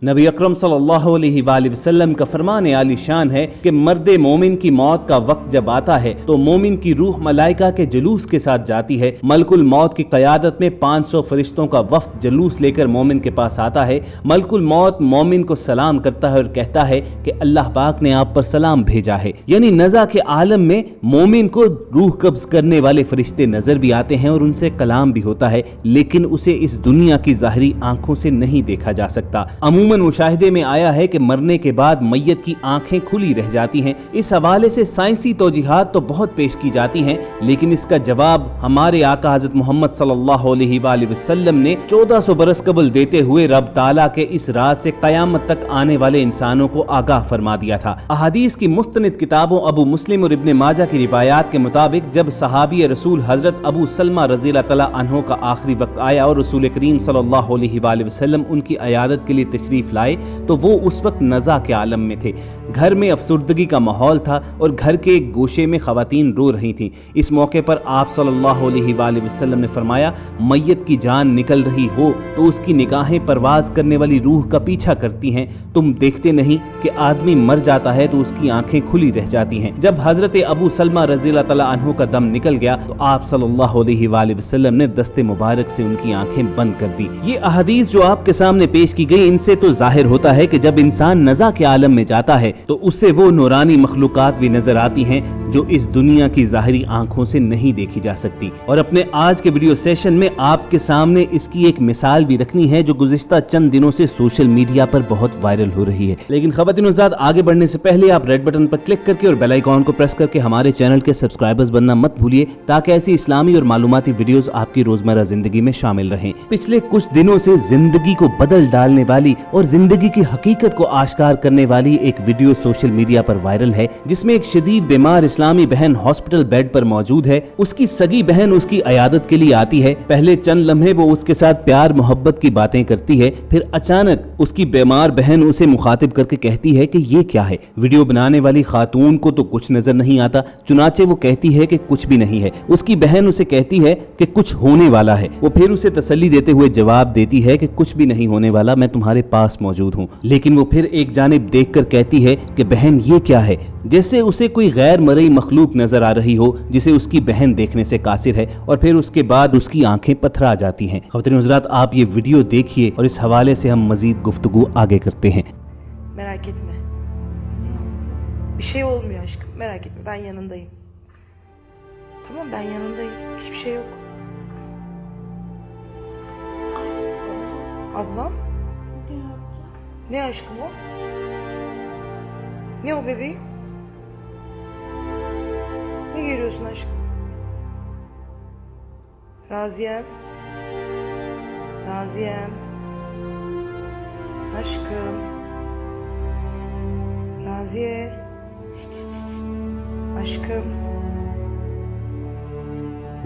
नबी अकरम सल्लल्लाहु अलैहि वसल्लम का फरमान आली शान है कि मर्द मोमिन की मौत का वक्त जब आता है तो मोमिन की रूह मलाइका के जुलूस के साथ जाती है। मलकुल मौत की क़यादत में 500 फरिश्तों का वफ्द जुलूस लेकर मोमिन के पास आता है। मलकुल मौत मोमिन को सलाम करता है और कहता है कि अल्लाह पाक ने आप पर सलाम भेजा है। यानी नज़ा के आलम में मोमिन को रूह कब्ज करने वाले फरिश्ते नजर भी आते हैं और उनसे कलाम भी होता है, लेकिन उसे इस दुनिया की ज़ाहिरी आंखों से नहीं देखा जा सकता। अमूमन मुशाहिदे में आया है कि मरने के बाद मैयत की आंखें खुली रह जाती हैं। इस हवाले से साइंसी तौजीहात तो बहुत पेश की जाती हैं, लेकिन इसका जवाब हमारे आका हज़रत मोहम्मद सल्लल्लाहु अलैहि वसल्लम ने 1400 बरस कबल देते हुए रब ताला के इस राज से क़यामत तक आने वाले इंसानों को आगाह फरमा दिया था। अहादीस की मुस्तनिद किताबों अबू मुस्लिम और इब्ने माजा की रिवायात के मुताबिक जब सहाबी रसूल हजरत अबू सलमा रज़ियल्लाहु तआला अन्हु का आखिरी वक्त आया और रसूल करीम सल्लल्लाहु अलैहि वसल्लम उनकी अयादत के लिए तशरीफ लाए तो वो उस वक्त नज़ा के आलम में थे। घर में अफसुर्दगी का माहौल था और घर के एक गोशे में ख़वातीन रो रही थीं। इस मौके पर आप सल्लल्लाहु अलैहि वसल्लम ने फरमाया, मैयत की जान निकल रही हो तो उसकी निगाहें परवाज करने वाली रूह का पीछा करती हैं। तुम देखते नहीं कि आदमी मर जाता है तो उसकी आंखें खुली रह जाती हैं। जब हजरत अबू सलमा रज़ियल्लाहु तआला अन्हु का दम निकल गया तो आप सल्लल्लाहु अलैहि वसल्लम ने दस्ते मुबारक से उनकी आंखें बंद कर दी। ये अहादीस जो आपके सामने पेश की गई, इनसे तो जाहिर होता है कि जब इंसान नज़ा के आलम में जाता है तो उससे वो नूरानी मखलूकात भी नजर आती हैं जो इस दुनिया की ज़ाहिरी आंखों से नहीं देखी जा सकती। और अपने आज के वीडियो सेशन में आपके सामने इसकी एक मिसाल भी रखनी है जो गुज़िश्ता चंद दिनों से सोशल मीडिया पर बहुत वायरल हो रही है। लेकिन ख़वातीन हज़रात, आगे बढ़ने से पहले आप रेड बटन पर क्लिक करके और बेल आइकॉन को प्रेस करके हमारे चैनल के सब्सक्राइबर्स बनना मत भूलिए, ताकि ऐसी इस्लामी और मालूमाती वीडियोस आपकी रोजमर्रा जिंदगी में शामिल रहें। पिछले कुछ दिनों से जिंदगी को बदल डालने वाली और जिंदगी की हकीकत को आश्कार करने वाली एक वीडियो सोशल मीडिया पर वायरल है, जिसमें एक शदीद बीमार इस्लामी बहन हॉस्पिटल बेड पर मौजूद है। उसकी सगी बहन उसकी अयादत के लिए आती है। पहले चंद लम्हे वो उसके साथ प्यार मोहब्बत की बातें करती है, फिर अचानक उसकी बीमार बहन उसे मुखातिब करके कहती है कि ये क्या है। वीडियो बनाने वाली खातून को तो कुछ नजर नहीं आता, चुनाचे वो कहती है कि कुछ भी नहीं है। उसकी बहन उसे कहती है कि कुछ होने वाला है। वो फिर उसे तसल्ली देते हुए जवाब देती है कि कुछ भी नहीं होने वाला, मैं तुम्हारे पास मौजूद हूँ। लेकिन वो फिर एक जानिब देखकर कहती है कि बहन ये क्या है, जैसे उसे कोई गैर मरई मखलूक नजर आ रही हो जिसे उसकी बहन देखने से कासिर है। और फिर उसके बाद उसकी आंखें पथरा जाती हैं। ख़वातीन हज़रात, आप ये वीडियो देखिए और इस हवाले से हम मजीद गुफ्तगू आगे करते हैं। Merak etme. Bir şey olmuyor aşkım. Merak etme. Ben yanındayım. Tamam, ben yanındayım. Hiçbir şey yok. Ablam? Ne aşkım o? Ne o bebeğim? Ne görüyorsun aşkım? Raziyem. Raziyem. Aşkım. Raziye. Aşkım.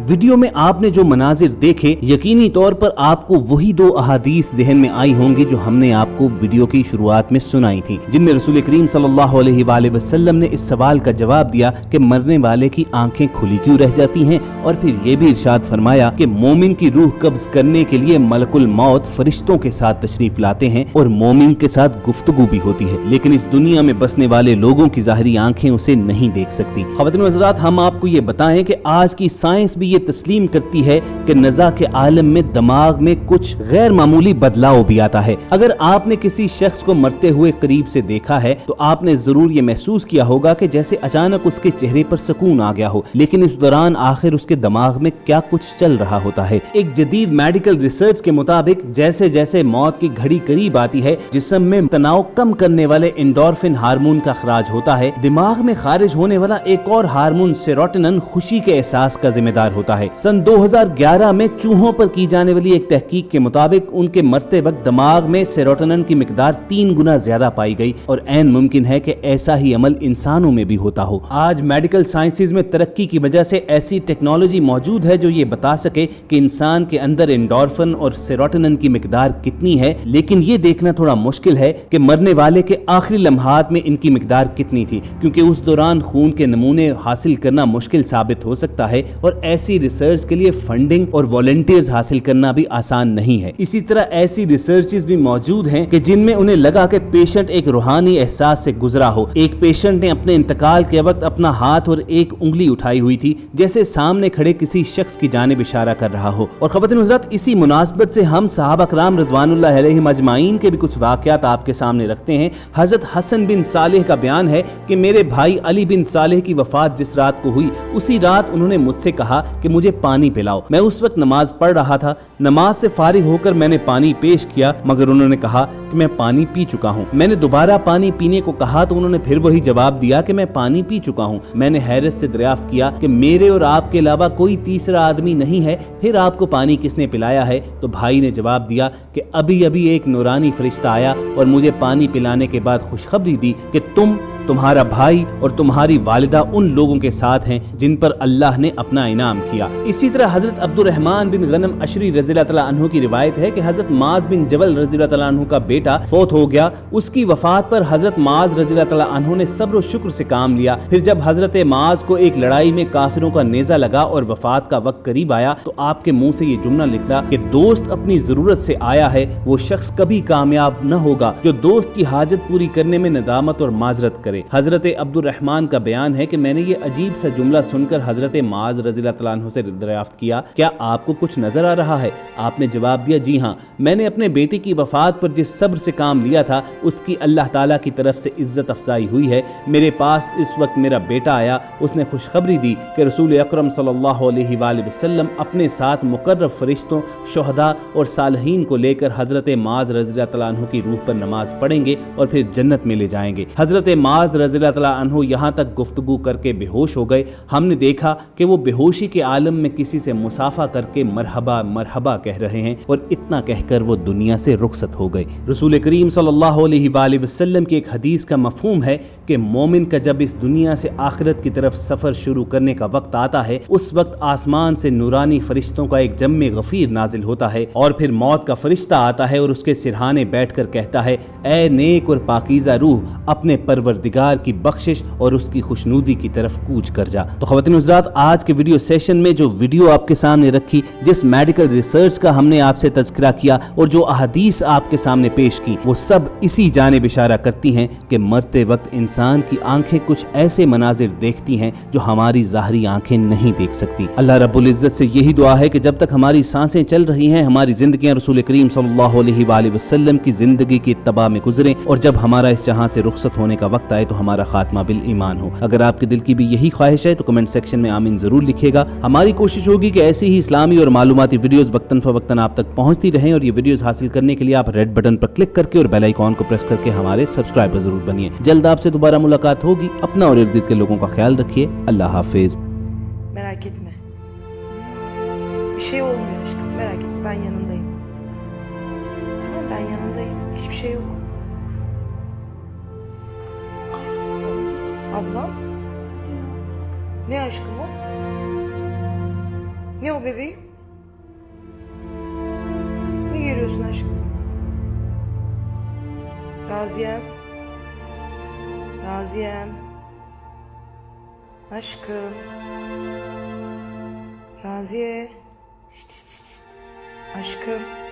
Video में आपने जो मनाजिर देखे, यकीनी तौर पर आपको वही दो अहादीस ज़हन में आई होंगी जो हमने आपको वीडियो की शुरुआत में सुनाई थी, जिनमें रसूल करीम सल्लल्लाहु अलैहि वसल्लम ने इस सवाल का जवाब दिया कि मरने वाले की आंखें खुली क्यों रह जाती हैं, और फिर ये भी इरशाद फरमाया कि मोमिन की रूह कब्ज करने के लिए मलकुल मौत फरिश्तों के साथ तशरीफ लाते हैं और मोमिन के साथ गुफ्तगू भी होती है, लेकिन इस दुनिया में बसने वाले लोगों की ज़ाहिरी आंखें उसे नहीं देख सकती। ख़वातीन हज़रात, हम आपको ये बताएं कि आज की साइंस भी ये तस्लीम करती है कि नज़ा के आलम में दिमाग में कुछ गैर मामूली बदलाव भी आता है। अगर आपने किसी शख्स को मरते हुए करीब से देखा है तो आपने जरूर ये महसूस किया होगा कि जैसे अचानक उसके चेहरे पर सुकून आ गया हो, लेकिन इस दौरान आखिर उसके दिमाग में क्या कुछ चल रहा होता है। एक जदीद मेडिकल रिसर्च के मुताबिक जैसे जैसे मौत की घड़ी करीब आती है, जिस्म में तनाव कम करने वाले एंडोर्फिन हार्मोन का खराज होता है। दिमाग में खारिज होने वाला एक और हार्मोन सेरोटोनिन खुशी के एहसास का जिम्मेदार होता है। सन 2011 में चूहों पर की जाने वाली एक तहकीक के मुताबिक उनके मरते वक्त दिमाग में सेरोटोनिन की मिकदार 3 गुना ज्यादा पाई गई, और ऐन मुमकिन है कि ऐसा ही अमल इंसानों में भी होता हो। आज मेडिकल साइंसेज में तरक्की की वजह से ऐसी टेक्नोलॉजी मौजूद है जो ये बता सके कि इंसान के अंदर एंडोर्फिन और सेरोटोनिन की मिकदार कितनी है, लेकिन ये देखना थोड़ा मुश्किल है कि मरने वाले के आखिरी लम्हात में इनकी मिकदार कितनी थी, क्योंकि उस दौरान खून के नमूने हासिल करना मुश्किल साबित हो सकता है और ऐसे ऐसी रिसर्च के लिए फंडिंग और वॉलंटियर्स हासिल करना भी आसान नहीं है। इसी तरह ऐसी रिसर्चेस भी मौजूद हैं कि जिनमें उन्हें लगा कि पेशेंट एक रूहानी एहसास से गुजरा हो। एक पेशेंट ने अपने इंतकाल के वक्त अपना हाथ और एक उंगली उठाई हुई थी, जैसे सामने खड़े किसी शख्स की जानिब इशारा कर रहा हो। और ख़वातीन हज़रात, इसी मुनासबत से हम सहाबा कराम रिज़वानुल्लाह अलैहिम अजमाइन के भी कुछ वाक़यात आपके सामने रखते हैं। हज़रत हसन बिन सालेह का बयान है कि मेरे भाई अली बिन सालेह की वफ़ात जिस रात को हुई, उसी रात उन्होंने मुझसे कहा कि मुझे पानी पिलाओ। मैं उस वक्त नमाज पढ़ रहा था। नमाज से फारिग होकर मैंने पानी पेश किया, मगर उन्होंने कहा कि मैं पानी पी चुका हूँ। मैंने दोबारा पानी पीने को कहा तो उन्होंने फिर वही जवाब दिया कि मैं पानी पी चुका हूँ। मैंने हैरत से दरियाफ्त किया कि मेरे और आपके अलावा कोई तीसरा आदमी नहीं है, फिर आपको पानी किसने पिलाया है? तो भाई ने जवाब दिया कि अभी अभी एक नूरानी फरिश्ता आया और मुझे पानी पिलाने के बाद खुशखबरी दी कि तुम्हारा भाई और तुम्हारी वालिदा उन लोगों के साथ हैं जिन पर अल्लाह ने अपना इनाम किया। इसी तरह हजरत अब्दुर्रहमान बिन गनम अशरी रज़ियल्लाहु तआला अन्हु की रिवायत है कि हजरत माज बिन जबल रज़ियल्लाहु तआला अन्हु का बेटा फौत हो गया। उसकी वफात पर हजरत माज रज़ियल्लाहु तआला अन्हु ने सब्र और शुक्र से काम लिया। फिर जब हजरत माज को एक लड़ाई में काफिरों का नेज़ा लगा और वफात का वक्त करीब आया तो आपके मुंह से ये जुमला निकला कि दोस्त अपनी जरूरत से आया है, वो शख्स कभी कामयाब न होगा जो दोस्त की हाजत पूरी करने में नदामत और माजरत करे। हजरत अब्दुर्रहमान का बयान है कि मैंने ये अजीब सा जुमला सुनकर हजरत माज रज़ियल्लाहु तआला अन्हु से दरियाफ्त किया, क्या आपको कुछ नजर आ रहा है? आपने जवाब दिया, जी हाँ, मैंने अपने बेटे की वफात पर जिस सब्र से काम लिया था उसकी अल्लाह ताला की तरफ से इज्जत अफजाई हुई है। मेरे पास इस वक्त मेरा बेटा आया, उसने खुशखबरी दी कि रसूल अकरम सल्लल्लाहु अलैहि वसल्लम अपने साथ मुकर्रब फरिश्तों, शुहदा और सालहीन को लेकर हजरत माज रज़ियल्लाहु तआला अन्हु की रूह पर नमाज पढ़ेंगे और फिर जन्नत में ले जाएंगे। हजरत माज रज़ियल्लाहु तआला अन्हु यहाँ तक गुफ्तगू करके बेहोश हो गए। हमने देखा कि वो बेहोशी के आलम में किसी से मुसाफा करके मरहबा मरहबा कह रहे हैं और इतना कहकर वो दुनिया से रुखसत हो गए। रसूल करीम सल्लल्लाहु अलैहि वसल्लम की एक हदीस का मफहूम है कि मोमिन का जब इस दुनिया से आखिरत की तरफ सफर शुरू करने का वक्त आता है, उस वक्त आसमान से नूरानी फरिश्तों का एक जम्मे गफीर नाजिल होता है और फिर मौत का फरिश्ता आता है और उसके सिरहाने बैठकर कहता है, ऐ नेक और पाकीज़ा रूह, अपने परवरदिगार की बख्शिश और उसकी खुशनूदी की तरफ कूच कर जा। तो ख़वातीन हज़रात, आज के वीडियो सेशन में जो वीडियो आपके सामने रखी, जिस मेडिकल रिसर्च का हमने आपसे तज़किरा किया और जो अहादीस आपके सामने पेश की, वो सब इसी जानिब इशारा करती हैं कि मरते वक्त इंसान की आंखें कुछ ऐसे मनाजिर देखती हैं जो हमारी ज़ाहरी आंखें नहीं देख सकती। अल्लाह रब्बुल इज़्ज़त से यही दुआ है कि जब तक हमारी सांसें चल रही हैं, हमारी जिंदगियां रसूल करीम सल्लल्लाहु अलैहि वसल्लम की जिंदगी की इत्तबा में गुजरें और जब हमारा इस जहां से रुखसत होने का वक्त आए तो हमारा खात्मा बिल ईमान हो। अगर आपके दिल की भी यही ख्वाहिश है तो कमेंट सेक्शन में आमीन जरूर लिखिएगा। हमारी कोशिश होगी कि ऐसी ही इस्लामी और मालूमाती वीडियोस वक्तन फवक्तन आप तक पहुंचती रहें और ये वीडियोस हासिल करने के लिए आप रेड बटन पर क्लिक करके और बेल आइकॉन को प्रेस करके हमारे सब्सक्राइबर जरूर बनिए। जल्द आपसे दोबारा मुलाकात होगी। अपना और इर्द गिर्द के लोगों का ख्याल रखिए। अल्लाह हाफिज। Merak etme. Bir şey olmuyor aşkım. Merak etme. Ben yanındayım. Tamam, ben yanındayım. Hiçbir şey yok. Ablam? Ne aşkım o? Ne o bebeğim? Ne geliyorsun aşkım? Raziyem. Raziyem. Aşkım. Raziye. Şşt, şşt, şşt. Aşkım.